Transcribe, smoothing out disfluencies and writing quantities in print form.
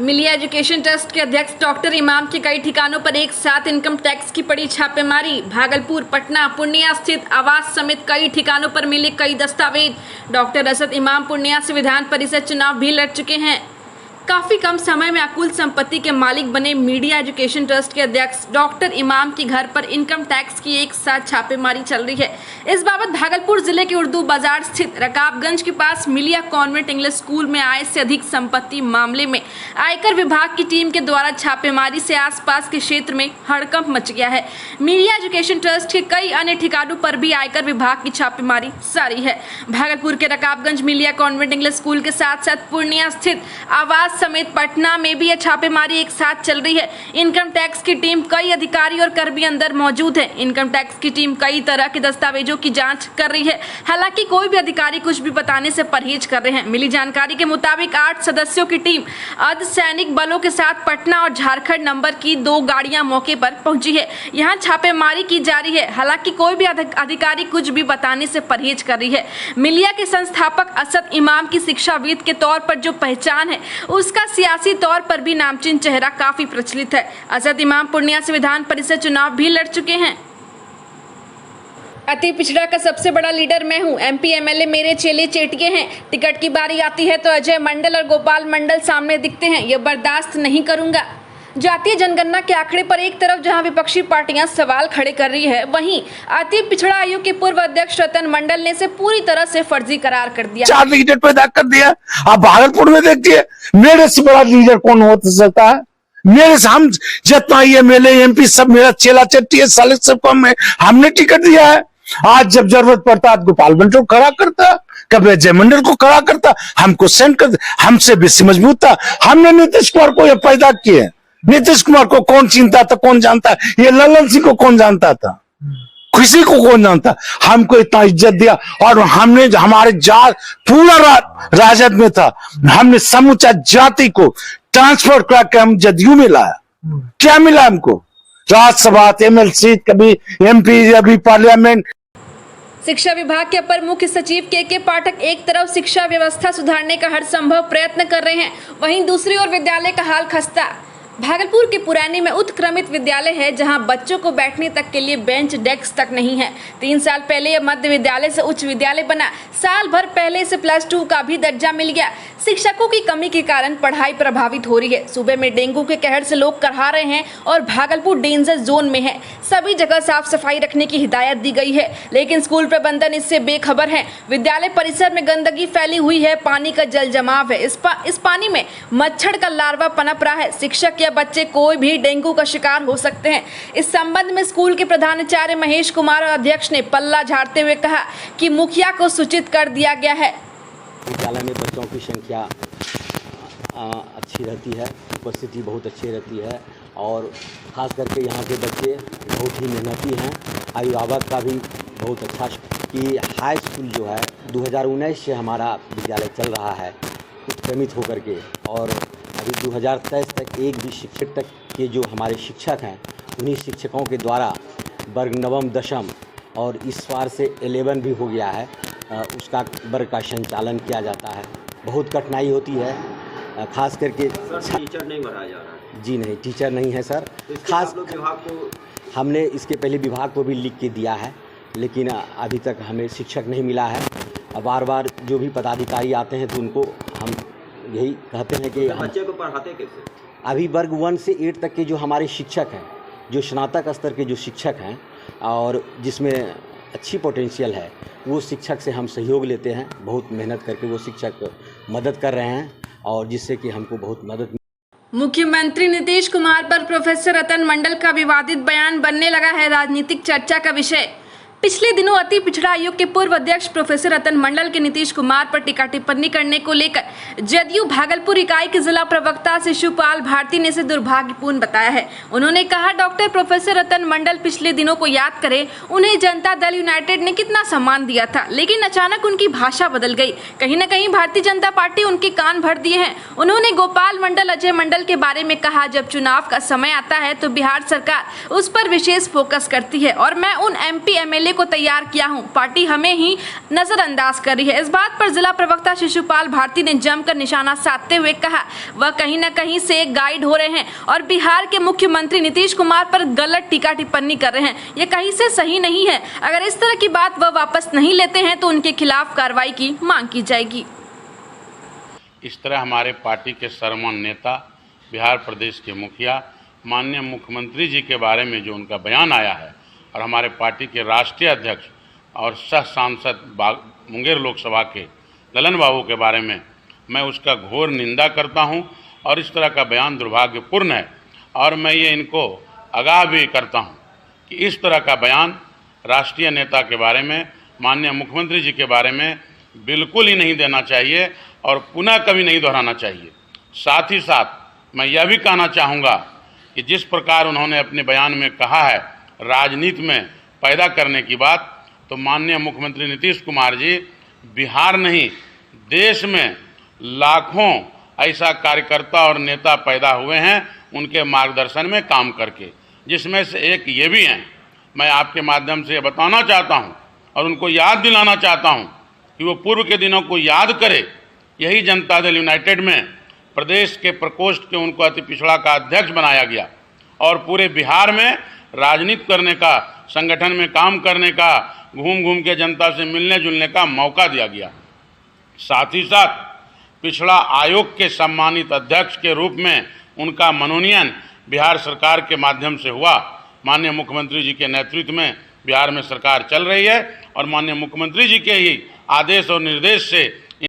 मिलिया education trust के अध्यक्ष डॉक्टर इमाम के कई ठिकानों पर एक साथ इनकम टैक्स की पड़ी छापेमारी। भागलपुर, पटना, पूर्णिया स्थित आवास समेत कई ठिकानों पर मिले कई दस्तावेज। डॉक्टर असद इमाम पूर्णिया से विधान परिषद चुनाव भी लड़ चुके हैं। काफी कम समय में अकुल संपत्ति के मालिक बने मिलिया एजुकेशन ट्रस्ट के अध्यक्ष डॉक्टर इमाम के घर पर इनकम टैक्स की एक साथ छापेमारी चल रही है। इस बाबत भागलपुर जिले के उर्दू बाजार स्थित रकाबगंज के पास मिलिया कॉन्वेंट इंग्लिश स्कूल में आय से अधिक संपत्ति मामले में आयकर विभाग की टीम के द्वारा छापेमारी से आसपास के क्षेत्र में हड़कंप मच गया है। मिलिया एजुकेशन ट्रस्ट के कई अन्य ठिकानों पर भी आयकर विभाग की छापेमारी जारी है। भागलपुर के रकाबगंज मिलिया कॉन्वेंट इंग्लिश स्कूल के साथ साथ पूर्णिया स्थित आवास समेत पटना में भी यह छापेमारी एक साथ चल रही है। इनकम टैक्स की टीम, कई अधिकारी और कर्मी अंदर मौजूद है। इनकम टैक्स की टीम कई तरह के दस्तावेजों की जांच कर रही है। हालांकि कोई भी अधिकारी कुछ भी बताने से परहेज कर रहे हैं। मिली जानकारी के मुताबिक 8 सदस्यों की टीम अर्धसैनिक बलों के साथ पटना और झारखंड नंबर की 2 गाड़ियां मौके पर पहुंची है। यहां छापेमारी की जा रही है। हालांकि कोई भी अधिकारी कुछ भी बताने से परहेज कर रही है। मिलिया के संस्थापक असद इमाम की शिक्षाविद के तौर पर जो पहचान है, उसका सियासी तौर पर भी नामचीन चेहरा काफी प्रचलित है। असद इमाम पूर्णिया से विधान परिषद चुनाव भी लड़ चुके हैं। अति पिछड़ा का सबसे बड़ा लीडर मैं हूं। एमपी एमएलए मेरे चेले चेटिए हैं। टिकट की बारी आती है तो अजय मंडल और गोपाल मंडल सामने दिखते हैं। यह बर्दाश्त नहीं करूंगा। जातीय जनगणना के आंकड़े पर एक तरफ जहां विपक्षी पार्टियां सवाल खड़े कर रही है, वहीं अति पिछड़ा आयोग के पूर्व अध्यक्ष रतन मंडल ने इसे पूरी तरह से फर्जी करार कर दिया। 4 लीडर पैदा कर दिया। आप भागलपुर में देखिए, मेरे से बड़ा लीडर कौन हो सकता है? मेरे से हम जितना एमएलए एमपी सब मेरा चेला चट्टी है, साले सबको हमने टिकट दिया है। आज जब जरूरत पड़ता है गोपाल मंडल को खड़ा करता, कभी अजय मंडल को खड़ा करता, हमको सेंड कर, हमसे बेसी मजबूत था। हमने नीतीश कुमार को यह पैदा किए। नीतीश कुमार को कौन चिंता था, कौन जानता? ये ललन सिंह को कौन जानता था? किसी को कौन जानता? हमको इतना इज्जत दिया और हमने हमारे जात पूरा राजद में था, हमने समूचा जाति को ट्रांसफर करके हम जदयू में लाया। क्या मिला हमको? राज्यसभा, एमएलसी, कभी एमपी, अभी पार्लियामेंट। शिक्षा विभाग के अपर मुख्य सचिव के पाठक एक तरफ शिक्षा व्यवस्था सुधारने का हर संभव प्रयत्न कर रहे हैं, वहीं दूसरी ओर विद्यालय का हाल खस्ता। भागलपुर के पुराने में उत्क्रमित विद्यालय है, जहां बच्चों को बैठने तक के लिए बेंच डेस्क तक नहीं है। 3 साल पहले यह मध्य विद्यालय से उच्च विद्यालय बना। साल भर पहले इसे +2 का भी दर्जा मिल गया। शिक्षकों की कमी के कारण पढ़ाई प्रभावित हो रही है। सूबे में डेंगू के कहर से लोग करहा रहे हैं और भागलपुर डेंजर जोन में है। सभी जगह साफ सफाई रखने की हिदायत दी गई है, लेकिन स्कूल प्रबंधन इससे बेखबर है। विद्यालय परिसर में गंदगी फैली हुई है, पानी का जल जमाव है। इस पानी में मच्छर का लार्वा पनप रहा है। शिक्षक या बच्चे कोई भी डेंगू का शिकार हो सकते हैं। इस संबंध में स्कूल के प्रधानाचार्य महेश कुमार और अध्यक्ष ने पल्ला झाड़ते हुए कहा कि मुखिया को सूचित कर दिया गया है। विद्यालय में बच्चों की संख्या अच्छी रहती है, उपस्थिति बहुत अच्छी रहती है और ख़ास करके यहाँ के बच्चे बहुत ही मेहनती हैं। अभिभावक का भी बहुत अच्छा कि हाई स्कूल जो है 2019 से हमारा विद्यालय चल रहा है उत्क्रमित होकर के, और अभी 2023 तक एक भी शिक्षक तक के जो हमारे शिक्षक हैं, उन्हीं शिक्षकों के द्वारा वर्ग नवम दशम और इस बार से 11 भी हो गया है, उसका वर्ग का संचालन किया जाता है। बहुत कठिनाई होती है, खास करके टीचर नहीं बढ़ाया जा रहा है। जी नहीं, टीचर नहीं है सर। खास विभाग को हमने इसके पहले विभाग को भी लिख के दिया है, लेकिन अभी तक हमें शिक्षक नहीं मिला है। बार बार जो भी पदाधिकारी आते हैं तो उनको हम यही कहते हैं कि बच्चे को पढ़ाते कैसे? अभी वर्ग 1 से 8 तक के जो हमारे शिक्षक हैं, जो स्नातक स्तर के जो शिक्षक हैं और जिसमें अच्छी पोटेंशियल है, वो शिक्षक से हम सहयोग लेते हैं। बहुत मेहनत करके वो शिक्षक मदद कर रहे हैं और जिससे कि हमको बहुत मदद। मुख्यमंत्री नीतीश कुमार पर प्रोफेसर रतन मंडल का विवादित बयान बनने लगा है राजनीतिक चर्चा का विषय। पिछले दिनों अति पिछड़ा आयोग के पूर्व अध्यक्ष प्रोफेसर रतन मंडल के नीतीश कुमार पर टीका टिप्पणी करने को लेकर जदयू भागलपुर इकाई के जिला प्रवक्ता शिशुपाल भारती ने इसे दुर्भाग्यपूर्ण बताया है। उन्होंने कहा, डॉक्टर प्रोफेसर रतन मंडल पिछले दिनों को याद करें, उन्हें जनता दल यूनाइटेड ने कितना सम्मान दिया था, लेकिन अचानक उनकी भाषा बदल गई। कहीं न कहीं भारतीय जनता पार्टी उनके कान भर दिए हैं। उन्होंने गोपाल मंडल, अजय मंडल के बारे में कहा, जब चुनाव का समय आता है तो बिहार सरकार उस पर विशेष फोकस करती है और मैं उन एमपी एमएलए जिले को तैयार किया हूं, पार्टी हमें ही नजरअंदाज कर रही है। इस बात पर जिला प्रवक्ता शिशुपाल भारती ने जमकर निशाना साधते हुए कहा, वह कहीं न कहीं से गाइड हो रहे हैं और बिहार के मुख्यमंत्री नीतीश कुमार पर गलत टीका टिप्पणी कर रहे हैं। ये कहीं से सही नहीं है। अगर इस तरह की बात वह वापस नहीं लेते हैं तो उनके खिलाफ कार्रवाई की मांग की जाएगी। इस तरह हमारे पार्टी के सर्वमान्य नेता, बिहार प्रदेश के मुखिया, माननीय मुख्यमंत्री जी के बारे में जो उनका बयान आया है और हमारे पार्टी के राष्ट्रीय अध्यक्ष और सह सांसद मुंगेर लोकसभा के ललन बाबू के बारे में मैं उसका घोर निंदा करता हूं और इस तरह का बयान दुर्भाग्यपूर्ण है। और मैं ये इनको आगाह भी करता हूं कि इस तरह का बयान राष्ट्रीय नेता के बारे में, माननीय मुख्यमंत्री जी के बारे में बिल्कुल ही नहीं देना चाहिए और पुनः कभी नहीं दोहराना चाहिए। साथ ही साथ मैं यह भी कहना चाहूँगा कि जिस प्रकार उन्होंने अपने बयान में कहा है राजनीति में पैदा करने की बात, तो माननीय मुख्यमंत्री नीतीश कुमार जी बिहार नहीं देश में लाखों ऐसा कार्यकर्ता और नेता पैदा हुए हैं उनके मार्गदर्शन में काम करके, जिसमें से एक ये भी हैं। मैं आपके माध्यम से बताना चाहता हूं और उनको याद दिलाना चाहता हूं कि वो पूर्व के दिनों को याद करे। यही जनता दल यूनाइटेड में प्रदेश के प्रकोष्ठ के उनको अति पिछड़ा का अध्यक्ष बनाया गया और पूरे बिहार में राजनीति करने का, संगठन में काम करने का, घूम घूम के जनता से मिलने जुलने का मौका दिया गया। साथ ही साथ पिछड़ा आयोग के सम्मानित अध्यक्ष के रूप में उनका मनोनयन बिहार सरकार के माध्यम से हुआ। माननीय मुख्यमंत्री जी के नेतृत्व में बिहार में सरकार चल रही है और माननीय मुख्यमंत्री जी के ही आदेश और निर्देश से